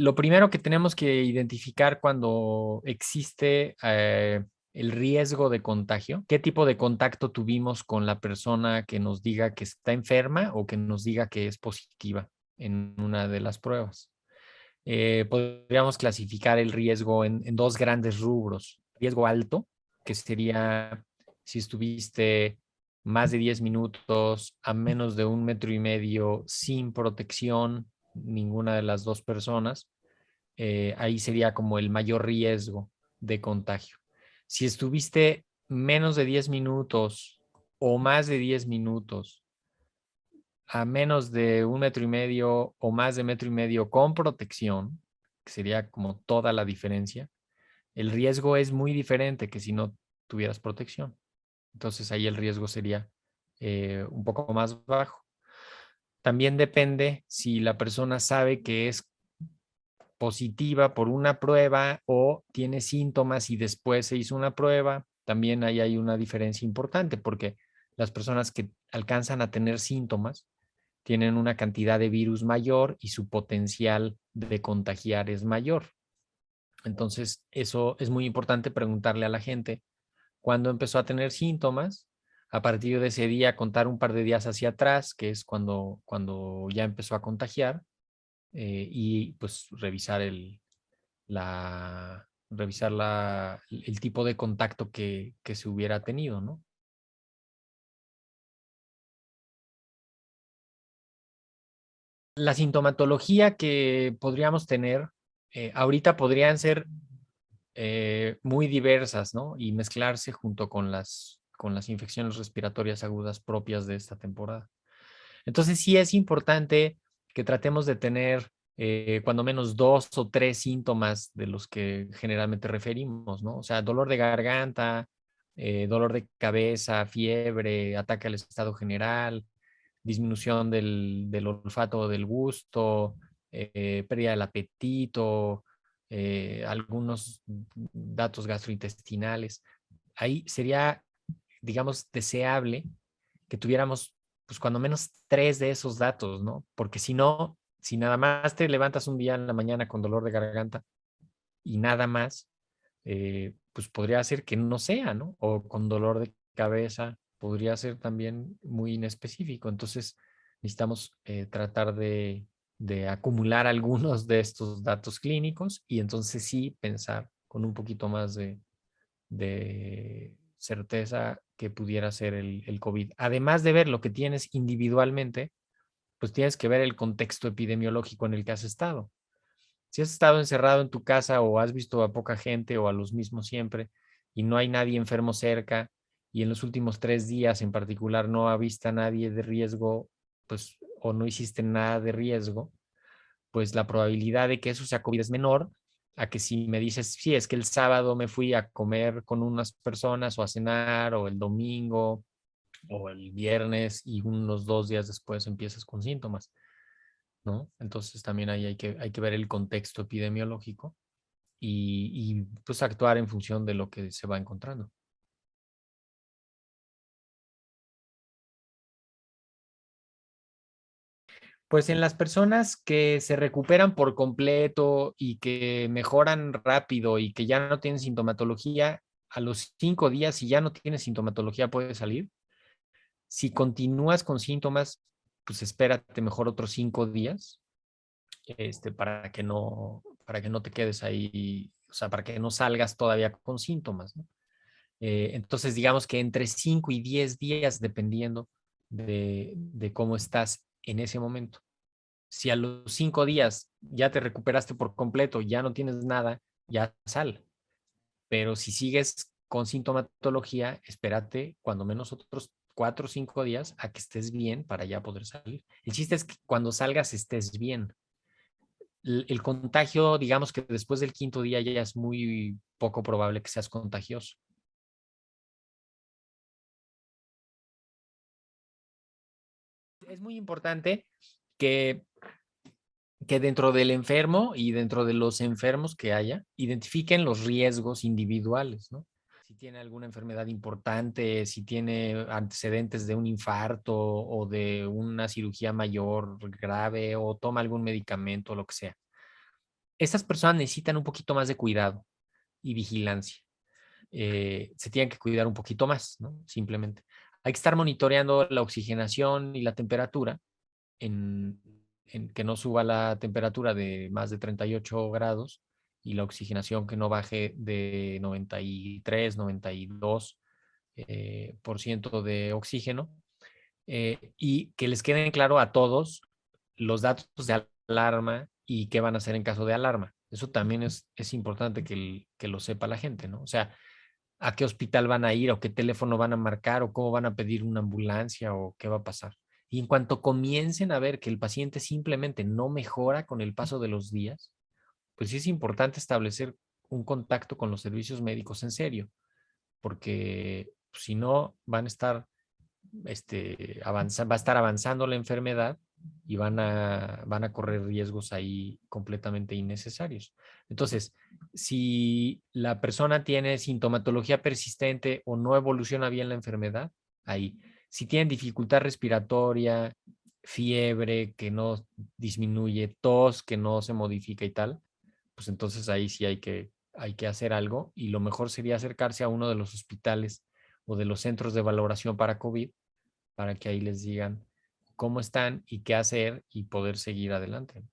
lo primero que tenemos que identificar cuando existe el riesgo de contagio, qué tipo de contacto tuvimos con la persona que nos diga que está enferma o que nos diga que es positiva en una de las pruebas. Podríamos clasificar el riesgo en dos grandes rubros. Riesgo alto, que sería si estuviste más de 10 minutos a menos de 1,5 metros sin protección, ninguna de las dos personas. Ahí sería como el mayor riesgo de contagio. Si estuviste menos de 10 minutos o más de 10 minutos a menos de 1,5 metros o más de 1,5 metros con protección, que sería como toda la diferencia, el riesgo es muy diferente que si no tuvieras protección. Entonces ahí el riesgo sería un poco más bajo. También depende si la persona sabe que es positiva por una prueba o tiene síntomas y después se hizo una prueba. También ahí hay una diferencia importante porque las personas que alcanzan a tener síntomas tienen una cantidad de virus mayor y su potencial de contagiar es mayor. Entonces, eso es muy importante preguntarle a la gente cuándo empezó a tener síntomas. A partir de ese día, contar un par de días hacia atrás, que es cuando ya empezó a contagiar, y pues revisar el tipo de contacto que se hubiera tenido, ¿no? La sintomatología que podríamos tener ahorita podrían ser muy diversas, ¿no? Y mezclarse junto con las infecciones respiratorias agudas propias de esta temporada. Entonces sí es importante que tratemos de tener cuando menos 2 o 3 síntomas de los que generalmente referimos, ¿no? O sea, dolor de garganta, dolor de cabeza, fiebre, ataque al estado general, disminución del olfato o del gusto, pérdida del apetito, algunos datos gastrointestinales. Ahí sería, digamos, deseable que tuviéramos, pues, cuando menos 3 de esos datos, ¿no? Porque si no, si nada más te levantas un día en la mañana con dolor de garganta y nada más, pues podría ser que no sea, ¿no? O con dolor de cabeza, podría ser también muy inespecífico. Entonces, necesitamos tratar de acumular algunos de estos datos clínicos y entonces sí pensar con un poquito más de certeza que pudiera ser el COVID. Además de ver lo que tienes individualmente, pues tienes que ver el contexto epidemiológico en el que has estado. Si has estado encerrado en tu casa o has visto a poca gente o a los mismos siempre y no hay nadie enfermo cerca y en los últimos 3 días en particular no ha visto a nadie de riesgo, pues o no hiciste nada de riesgo, pues la probabilidad de que eso sea COVID es menor a que si me dices, sí, es que el sábado me fui a comer con unas personas o a cenar o el domingo o el viernes y unos 2 días después empiezas con síntomas, ¿no? Entonces también ahí hay que ver el contexto epidemiológico y pues actuar en función de lo que se va encontrando. Pues en las personas que se recuperan por completo y que mejoran rápido y que ya no tienen sintomatología, a los 5 días, si ya no tienes sintomatología, puedes salir. Si continúas con síntomas, pues espérate mejor otros 5 días, para que no te quedes ahí, o sea, para que no salgas todavía con síntomas, ¿no? Entonces, digamos que entre 5 y 10 días, dependiendo de cómo estás en ese momento. Si a los 5 días ya te recuperaste por completo, ya no tienes nada, ya sal. Pero si sigues con sintomatología, espérate cuando menos otros 4 o 5 días a que estés bien para ya poder salir. El chiste es que cuando salgas estés bien. El contagio, digamos que después del quinto día ya es muy poco probable que seas contagioso. Es muy importante que dentro del enfermo y dentro de los enfermos que haya, identifiquen los riesgos individuales, ¿no? Si tiene alguna enfermedad importante, si tiene antecedentes de un infarto o de una cirugía mayor grave o toma algún medicamento, lo que sea. Estas personas necesitan un poquito más de cuidado y vigilancia. Se tienen que cuidar un poquito más, ¿no? Simplemente. Hay que estar monitoreando la oxigenación y la temperatura en, en que no suba la temperatura de más de 38 grados y la oxigenación que no baje de 93, 92 por ciento de oxígeno, y que les queden claro a todos los datos de alarma y qué van a hacer en caso de alarma. Eso también es importante que lo sepa la gente, ¿no? O sea, a qué hospital van a ir o qué teléfono van a marcar o cómo van a pedir una ambulancia o qué va a pasar. Y en cuanto comiencen a ver que el paciente simplemente no mejora con el paso de los días, pues sí es importante establecer un contacto con los servicios médicos en serio, porque si no van a estar va a estar avanzando la enfermedad y van a correr riesgos ahí completamente innecesarios. Entonces, si la persona tiene sintomatología persistente o no evoluciona bien la enfermedad, ahí. Si tienen dificultad respiratoria, fiebre que no disminuye, tos que no se modifica y tal, pues entonces ahí sí hay que hacer algo y lo mejor sería acercarse a uno de los hospitales o de los centros de valoración para COVID para que ahí les digan cómo están y qué hacer y poder seguir adelante.